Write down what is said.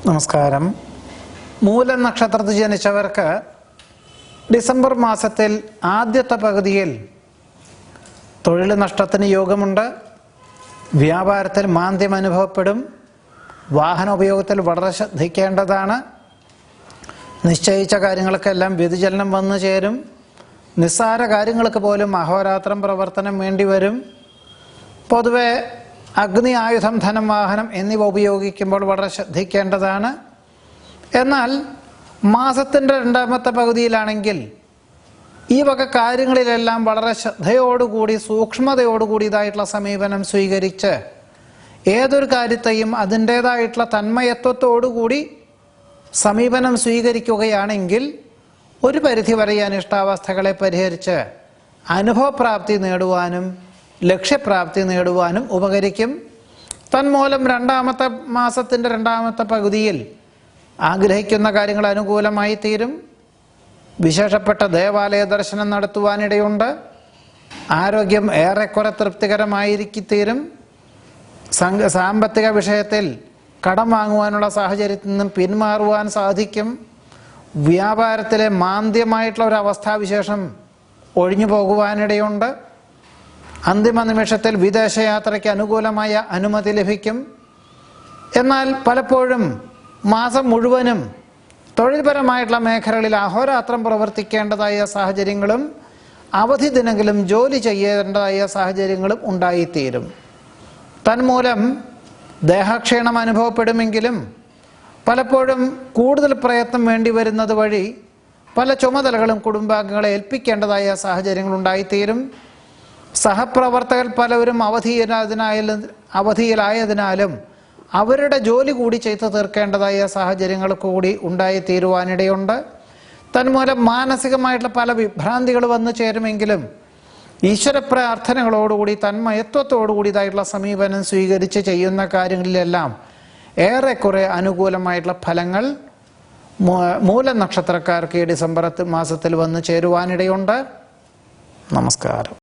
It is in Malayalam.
നമസ്കാരം. മൂലം നക്ഷത്രത്തിൽ ജനിച്ചവർക്ക് ഡിസംബർ മാസത്തിൽ ആദ്യത്തെ പകുതിയിൽ തൊഴിൽ നഷ്ടത്തിന് യോഗമുണ്ട്. വ്യാപാരത്തിൽ മാന്ദ്യം അനുഭവപ്പെടും. വാഹന ഉപയോഗത്തിൽ വളരെ ശ്രദ്ധിക്കേണ്ടതാണ്. നിശ്ചയിച്ച കാര്യങ്ങൾക്കെല്ലാം വ്യതിചലനം വന്നു ചേരും. നിസ്സാര കാര്യങ്ങൾക്ക് പോലും അഹോരാത്രം പ്രവർത്തനം വേണ്ടിവരും. പൊതുവെ അഗ്നി, ആയുധം, ധനം, വാഹനം എന്നിവ ഉപയോഗിക്കുമ്പോൾ വളരെ ശ്രദ്ധിക്കേണ്ടതാണ്. എന്നാൽ മാസത്തിൻ്റെ രണ്ടാമത്തെ പകുതിയിലാണെങ്കിൽ ഈ വക കാര്യങ്ങളിലെല്ലാം വളരെ ശ്രദ്ധയോടുകൂടി സൂക്ഷ്മതയോടുകൂടിയതായിട്ടുള്ള സമീപനം സ്വീകരിച്ച് ഏതൊരു കാര്യത്തെയും അതിൻ്റേതായിട്ടുള്ള തന്മയത്വത്തോടുകൂടി സമീപനം സ്വീകരിക്കുകയാണെങ്കിൽ ഒരു പരിധിവരെ അനിഷ്ടാവസ്ഥകളെ പരിഹരിച്ച് അനുഭവപ്രാപ്തി നേടുവാനും ലക്ഷ്യപ്രാപ്തി നേടുവാനും ഉപകരിക്കും. തന്മൂലം മാസത്തിൻ്റെ രണ്ടാമത്തെ പകുതിയിൽ ആഗ്രഹിക്കുന്ന കാര്യങ്ങൾ അനുകൂലമായി തീരും. വിശേഷപ്പെട്ട ദേവാലയ ദർശനം നടത്തുവാനിടയുണ്ട്. ആരോഗ്യം ഏറെക്കുറെ തൃപ്തികരമായിരിക്കും. സാമ്പത്തിക വിഷയത്തിൽ കടം വാങ്ങുവാനുള്ള സാഹചര്യത്തിൽ നിന്നും പിന്മാറുവാൻ സാധിക്കും. വ്യാപാരത്തിലെ മാന്ദ്യമായിട്ടുള്ള ഒരു അവസ്ഥാവിശേഷം ഒഴിഞ്ഞു പോകുവാനിടയുണ്ട്. അന്തിമ നിമിഷത്തിൽ വിദേശയാത്രയ്ക്ക് അനുകൂലമായ അനുമതി ലഭിക്കും. എന്നാൽ പലപ്പോഴും മാസം മുഴുവനും തൊഴിൽപരമായിട്ടുള്ള മേഖലകളിൽ അഹോരാത്രം പ്രവർത്തിക്കേണ്ടതായ സാഹചര്യങ്ങളും അവധി ദിനങ്ങളും ജോലി ചെയ്യേണ്ടതായ സാഹചര്യങ്ങളും ഉണ്ടായിത്തീരും. തന്മൂലം ദേഹക്ഷീണം അനുഭവപ്പെടുമെങ്കിലും പലപ്പോഴും കൂടുതൽ പ്രയത്നം വേണ്ടി വരുന്നത് വഴി പല ചുമതലകളും കുടുംബാംഗങ്ങളെ ഏൽപ്പിക്കേണ്ടതായ സാഹചര്യങ്ങൾ ഉണ്ടായിത്തീരും. സഹപ്രവർത്തകർ പലവരും അവധിയിലായതിനാലും അവരുടെ ജോലി കൂടി ചെയ്തു തീർക്കേണ്ടതായ സാഹചര്യങ്ങൾ കൂടി ഉണ്ടായിത്തീരുവാനിടയുണ്ട്. തന്മൂലം മാനസികമായിട്ടുള്ള പല വിഭ്രാന്തികൾ വന്നു ചേരുമെങ്കിലും ഈശ്വര പ്രാർത്ഥനകളോടുകൂടി തന്മയത്വത്തോടുകൂടിയതായിട്ടുള്ള സമീപനം സ്വീകരിച്ച് ചെയ്യുന്ന കാര്യങ്ങളിലെല്ലാം ഏറെക്കുറെ അനുകൂലമായിട്ടുള്ള ഫലങ്ങൾ മൂലം നക്ഷത്രക്കാർക്ക് ഈ ഡിസംബർ മാസത്തിൽ വന്നു ചേരുവാനിടയുണ്ട്. നമസ്കാരം.